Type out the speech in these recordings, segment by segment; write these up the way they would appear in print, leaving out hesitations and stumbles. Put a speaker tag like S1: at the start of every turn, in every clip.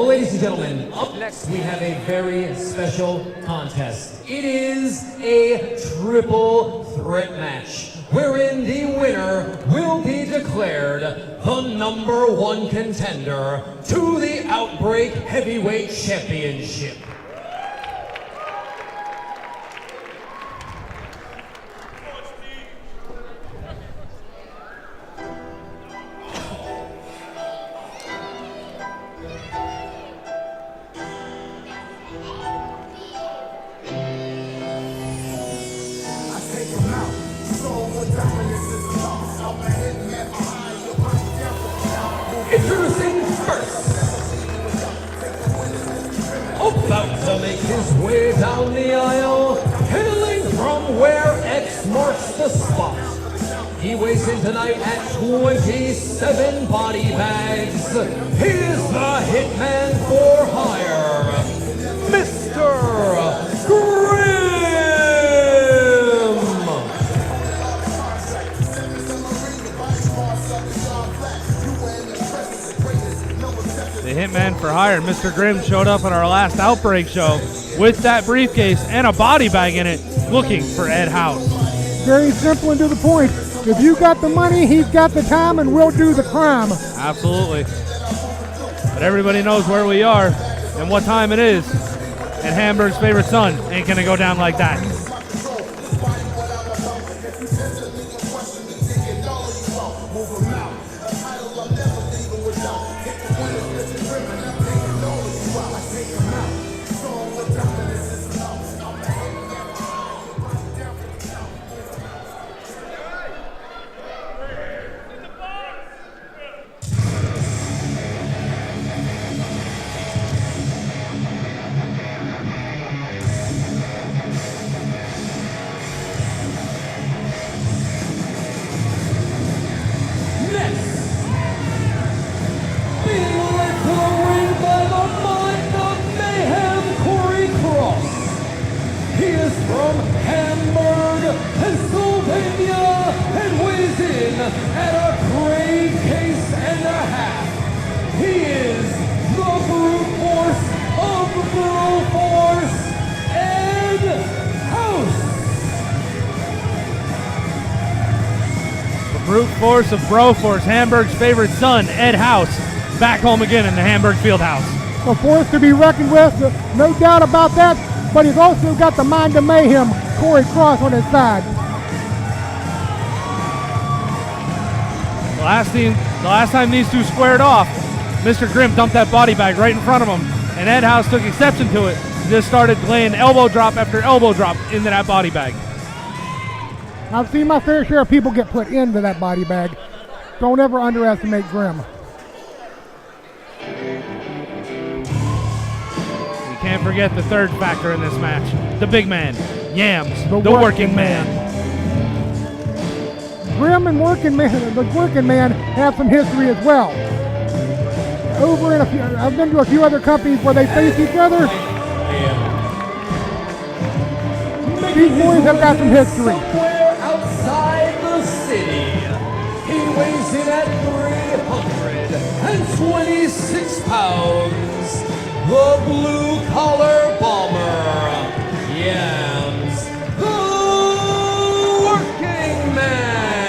S1: Well, ladies and gentlemen, up next we have a very special contest. It is a triple threat match, wherein the winner will be declared the #1 contender to the Outbreak Heavyweight Championship. Introducing first, about to make his way down the aisle, hailing from where X marks the spot. He weighs in tonight at 27 body bags. He is the Hitman for hire, Mr. Grimm!
S2: The Hitman for hire, Mr. Grimm, showed up at our last Outbreak show with that briefcase and a body bag in it, looking for Ed House.
S3: Very simple and to the point. If you got the money, he's got the time, and we'll do the crime.
S2: Absolutely. But everybody knows where we are and what time it is, and Hamburg's favorite son ain't gonna go down like that.
S1: From Hamburg, Pennsylvania, and weighs in at a great case and a half. He is the brute force of brute force, Ed House.
S2: The brute force of bro force, Hamburg's favorite son, Ed House, back home again in the Hamburg Fieldhouse.
S3: A force to be reckoned with, no doubt about that. But he's also got the mind of mayhem, Corey Cross, on his side.
S2: The last time these two squared off, Mr. Grimm dumped that body bag right in front of him, and Ed House took exception to it. Just started laying elbow drop after elbow drop into that body bag.
S3: I've seen my fair share of people get put into that body bag. Don't ever underestimate Grimm.
S2: Can't forget the third factor in this match, the big man, Yams, the working man.
S3: Grimm and the working man have some history as well. I've been to a few other companies where they face each other. These boys have got some history.
S1: Somewhere outside the city, he weighs in at 326 pounds. The blue-collar bomber, Yams, the working man.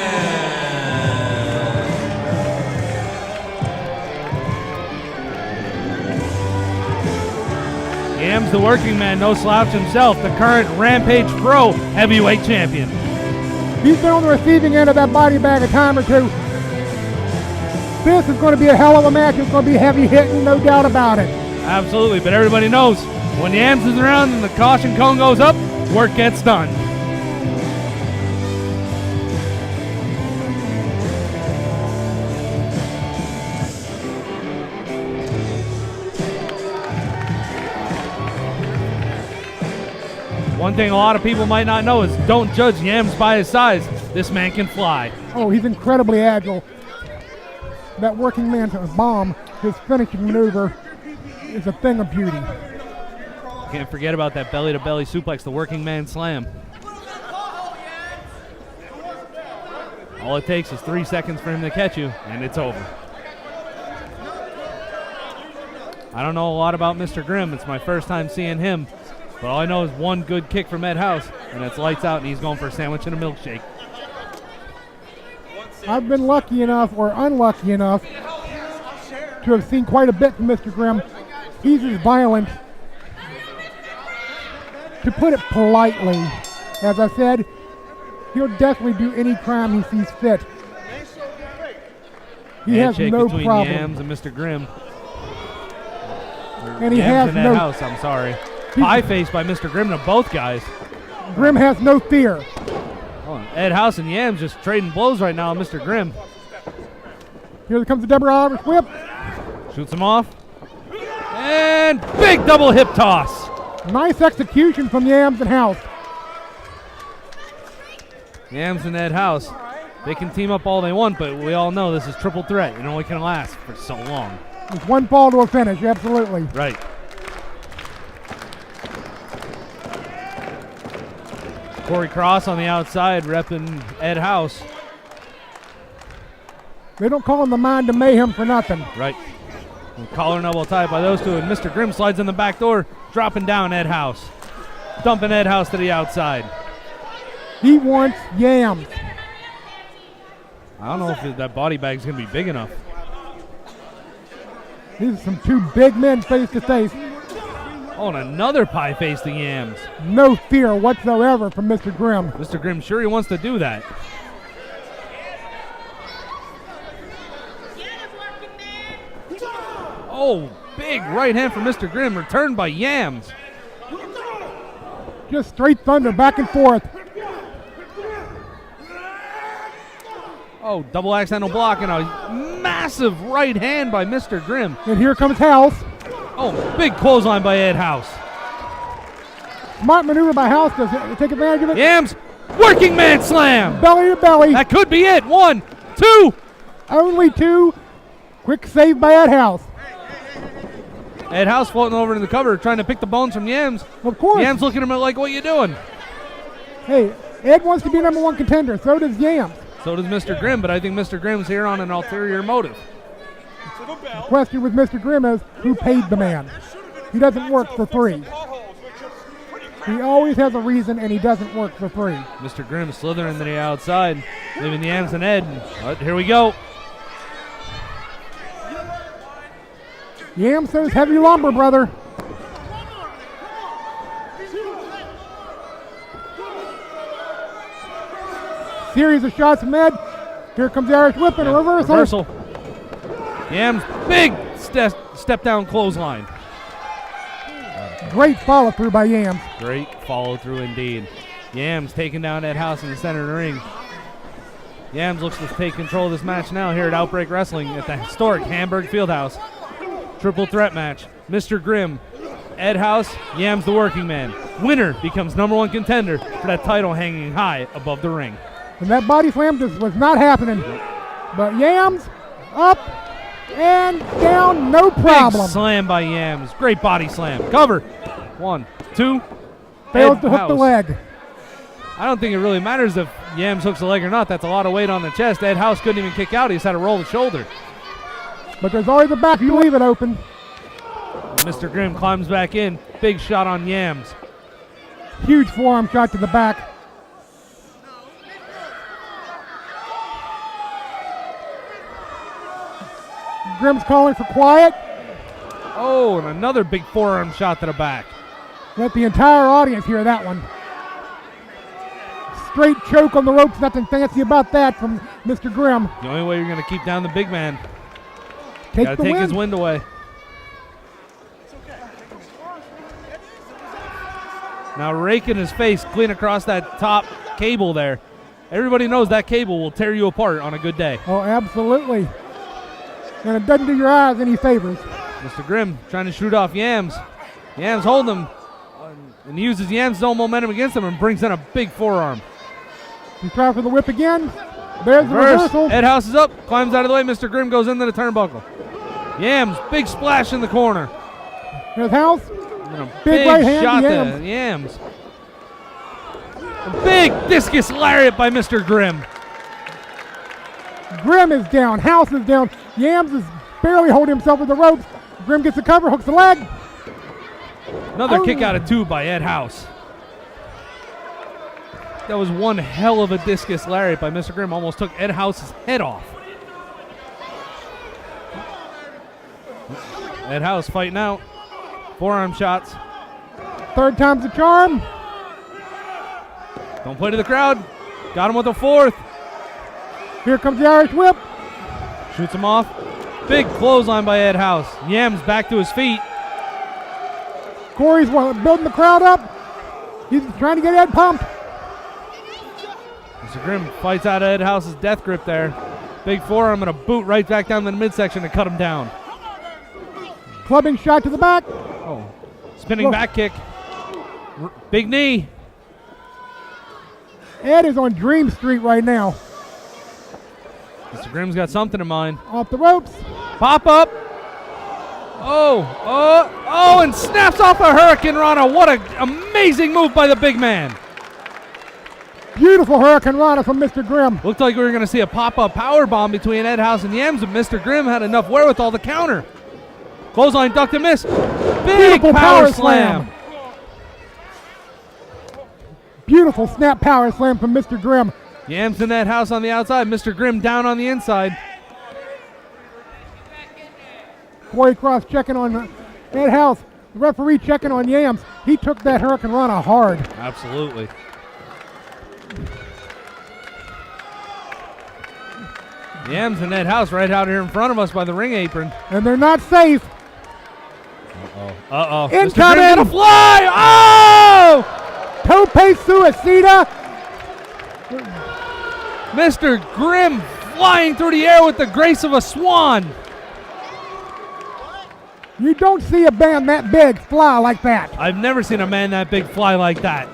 S2: Yams, the working man, no slouch himself, the current Rampage Pro heavyweight champion.
S3: He's been on the receiving end of that body bag a time or two. This is going to be a hell of a match. It's going to be heavy hitting, no doubt about it.
S2: Absolutely, but everybody knows when Yams is around and the caution cone goes up, work gets done. One thing a lot of people might not know is don't judge Yams by his size. This man can fly.
S3: Oh, he's incredibly agile. That working man's bomb, his finishing maneuver, is a thing of beauty.
S2: Can't forget about that belly-to-belly suplex, the working man slam. All it takes is 3 seconds for him to catch you, and it's over. I don't know a lot about Mr. Grimm. It's my first time seeing him. But all I know is one good kick from Ed House, and it's lights out, and he's going for a sandwich and a milkshake.
S3: I've been lucky enough or unlucky enough to have seen quite a bit from Mr. Grimm. He's as violent, to put it politely. As I said, he'll definitely do any crime he sees fit. He has no
S2: between
S3: problem.
S2: Yams and Mr. Grimm.
S3: And he
S2: Yams
S3: has
S2: and Ed
S3: no
S2: House, I'm sorry. Pie face by Mr. Grimm to both guys.
S3: Grimm has no fear.
S2: Oh, Ed House and Yams just trading blows right now on Mr. Grimm.
S3: Here comes the double Irish whip.
S2: Shoots him off. And big double hip toss.
S3: Nice execution from Yams and House.
S2: Yams and Ed House. They can team up all they want, but we all know this is triple threat. It only can last for so long.
S3: It's one fall to a finish, absolutely.
S2: Right. Corey Cross on the outside repping Ed House.
S3: They don't call him the Mind of Mayhem for nothing.
S2: Right. And collar and elbow tied by those two, and Mr. Grimm slides in the back door, dropping down Ed House. Dumping Ed House to the outside.
S3: He wants Yams.
S2: I don't know if that body bag's going to be big enough.
S3: These are some two big men face to face.
S2: Oh, and another pie face to Yams.
S3: No fear whatsoever from Mr. Grimm.
S2: Mr. Grimm sure he wants to do that. Oh, big right hand from Mr. Grimm, returned by Yams.
S3: Just straight thunder back and forth.
S2: Oh, double accidental block and a massive right hand by Mr. Grimm.
S3: And here comes House.
S2: Oh, big clothesline by Ed House.
S3: Smart maneuver by House to take advantage of it.
S2: Yams, working man slam.
S3: Belly to belly.
S2: That could be it. 1, 2.
S3: Only two. Quick save by Ed House.
S2: Ed House floating over to the cover, trying to pick the bones from Yams.
S3: Of course.
S2: Yams looking at him like, what you doing?
S3: Hey, Ed wants to be #1 contender. So does Yams.
S2: So does Mr. Grimm, but I think Mr. Grimm's here on an ulterior motive.
S3: The question with Mr. Grimm is, who paid the man? He doesn't work for free. He always has a reason, and he doesn't work for free.
S2: Mr. Grimm slithering to the outside, leaving Yams and Ed. Here we go.
S3: Yams says heavy lumber, brother. Series of shots from Ed. Here comes the Irish whip and a reversal.
S2: Yams, big step down clothesline.
S3: Great follow through by Yams.
S2: Great follow through indeed. Yams taking down Ed House in the center of the ring. Yams looks to take control of this match now here at Outbreak Wrestling at the historic Hamburg Fieldhouse. Triple threat match. Mr. Grimm, Ed House, Yams the working man. Winner becomes #1 contender for that title hanging high above the ring.
S3: And that body slam just was not happening. But Yams up and down, no problem.
S2: Big slam by Yams. Great body slam. Cover. 1, 2.
S3: Fails
S2: Ed
S3: to hook
S2: House.
S3: the leg.
S2: I don't think it really matters if Yams hooks the leg or not. That's a lot of weight on the chest. Ed House couldn't even kick out. He just had to roll the shoulder.
S3: But there's always a back if you leave it open.
S2: Mr. Grimm climbs back in. Big shot on Yams.
S3: Huge forearm shot to the back. Grimm's calling for quiet.
S2: Oh, and another big forearm shot to the back.
S3: Let the entire audience hear that one. Straight choke on the ropes, nothing fancy about that from Mr. Grimm.
S2: The only way you're going to keep down the big man.
S3: Take
S2: Got
S3: the
S2: to take
S3: win.
S2: his wind away. Now raking his face clean across that top cable there. Everybody knows that cable will tear you apart on a good day.
S3: Oh, absolutely. And it doesn't do your eyes any favors.
S2: Mr. Grimm trying to shoot off Yams. Yams holding him and he uses Yams' own momentum against him and brings in a big forearm.
S3: He's trying for the whip again. There's the reversal.
S2: Ed House is up, climbs out of the way. Mr. Grimm goes into the turnbuckle. Yams, big splash in the corner.
S3: Here's House.
S2: And a
S3: Big right hand
S2: shot
S3: to
S2: to Yams. A big discus lariat by Mr. Grimm.
S3: Grimm is down. House is down. Yams is barely holding himself with the ropes. Grimm gets the cover, hooks the leg.
S2: Another kick out of 2 by Ed House. That was one hell of a discus lariat by Mr. Grimm. Almost took Ed House's head off. Ed House fighting out. Forearm shots.
S3: Third time's the charm.
S2: Don't play to the crowd. Got him with a 4th.
S3: Here comes the Irish whip.
S2: Shoots him off. Big clothesline by Ed House. Yams back to his feet.
S3: Corey's building the crowd up. He's trying to get Ed pumped.
S2: Mr. Grimm fights out of Ed House's death grip there. Big forearm and a boot right back down the midsection to cut him down.
S3: Clubbing shot to the back.
S2: Oh, spinning back kick. Big knee.
S3: Ed is on Dream Street right now.
S2: Mr. Grimm's got something in mind.
S3: Off the ropes.
S2: Pop up. Oh, and snaps off a Hurricane Rana. What an amazing move by the big man.
S3: Beautiful Hurricane Rana from Mr. Grimm.
S2: Looked like we were going to see a pop-up power bomb between Ed House and Yams, but Mr. Grimm had enough wherewithal to counter. Clothesline, ducked and missed. Big
S3: Beautiful
S2: power slam.
S3: Beautiful snap power slam from Mr. Grimm.
S2: Yams and Ed House on the outside. Mr. Grimm down on the inside.
S3: Corey Cross checking on Ed House. The referee checking on Yams. He took that Hurricane Rana hard.
S2: Absolutely. Yams and Ed House right out here in front of us by the ring apron.
S3: And they're not safe.
S2: Uh-oh.
S3: Incoming.
S2: Mr. Grimm gonna fly. Oh!
S3: Tope Suicida.
S2: Mr. Grimm flying through the air with the grace of a swan.
S3: You don't see a man that big fly like that.
S2: I've never seen a man that big fly like that.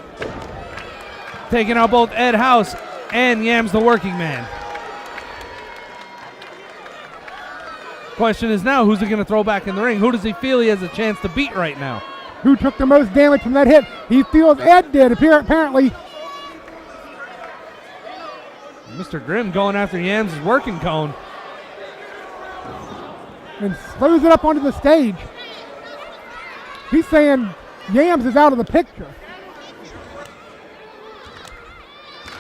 S2: Taking out both Ed House and Yams the working man. Question is now, who's he going to throw back in the ring? Who does he feel he has a chance to beat right now?
S3: Who took the most damage from that hit? He feels Ed did, apparently.
S2: Mr. Grimm going after Yams' working cone.
S3: And throws it up onto the stage. He's saying Yams is out of the picture.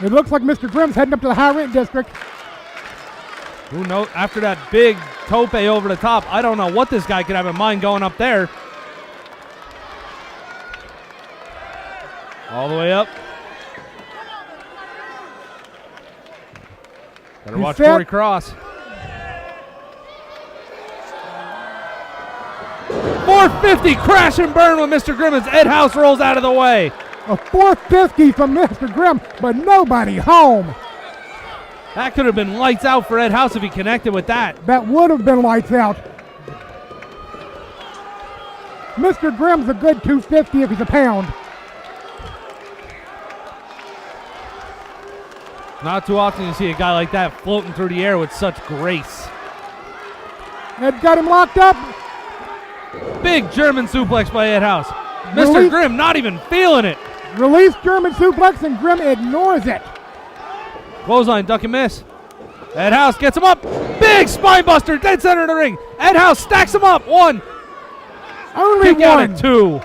S3: It looks like Mr. Grimm's heading up to the high rent district.
S2: Who knows? After that big tope over the top, I don't know what this guy could have in mind going up there. All the way up. Better watch Corey Cross. 450 crash and burn with Mr. Grimm as Ed House rolls out of the way.
S3: A 450 from Mr. Grimm, but nobody home.
S2: That could have been lights out for Ed House if he connected with that.
S3: That would have been lights out. Mr. Grimm's a good 250 if he's a pound.
S2: Not too often you see a guy like that floating through the air with such grace.
S3: Ed got him locked up.
S2: Big German suplex by Ed House. Mr. Grimm not even feeling it.
S3: Release German suplex and Grimm ignores it.
S2: Clothesline, duck and miss. Ed House gets him up. Big spine buster, dead center of the ring. Ed House stacks him up. One.
S3: Only
S2: Kick out
S3: one.
S2: at two.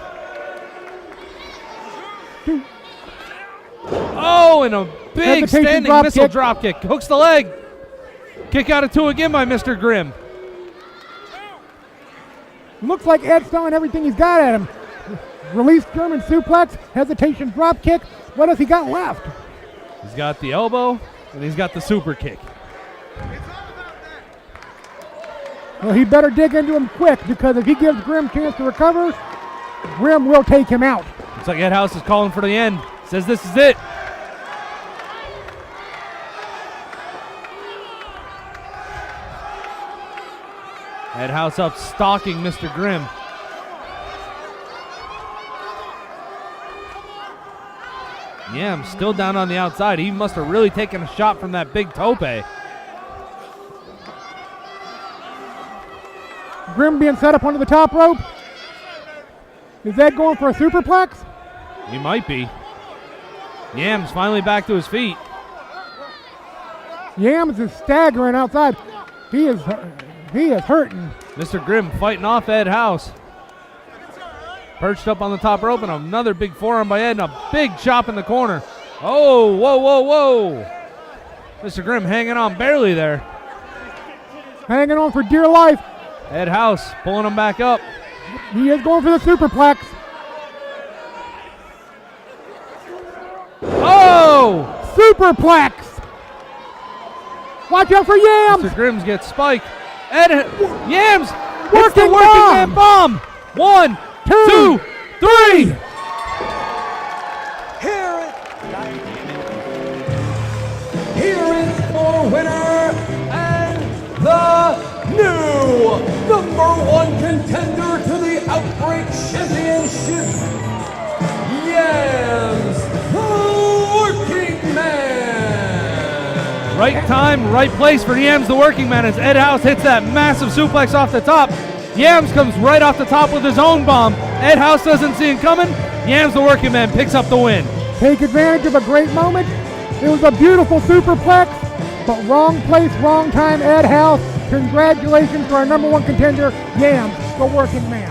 S2: Oh, and a big standing missile drop kick. Hooks the leg. Kick out at two again by Mr. Grimm.
S3: Looks like Ed's throwing everything he's got at him. Release German suplex, hesitation drop kick. What has he got left?
S2: He's got the elbow, and he's got the super kick.
S3: Well, he better dig into him quick, because if he gives Grimm a chance to recover, Grimm will take him out.
S2: Looks like Ed House is calling for the end. Says this is it. Ed House up stalking Mr. Grimm. Yams still down on the outside. He must have really taken a shot from that big tope.
S3: Grimm being set up onto the top rope. Is Ed going for a superplex?
S2: He might be. Yams finally back to his feet.
S3: Yams is staggering outside. He is hurting.
S2: Mr. Grimm fighting off Ed House. Perched up on the top rope, and another big forearm by Ed, and a big chop in the corner. Oh, whoa, whoa, whoa. Mr. Grimm hanging on barely there.
S3: Hanging on for dear life.
S2: Ed House pulling him back up.
S3: He is going for the superplex.
S2: Oh!
S3: Superplex. Watch out for Yams.
S2: Mr. Grimm gets spiked. Yams hits the
S3: Working
S2: man bomb. 1, 2, 3.
S1: Here is your winner and the new #1 contender to the Outbreak Championship, Yams, the Working Man.
S2: Right time, right place for Yams, the Working Man, as Ed House hits that massive suplex off the top. Yams comes right off the top with his own bomb. Ed House doesn't see it coming. Yams, the Working Man, picks up the win.
S3: Take advantage of a great moment. It was a beautiful superplex, but wrong place, wrong time, Ed House. Congratulations to our #1 contender, Yams, the Working Man.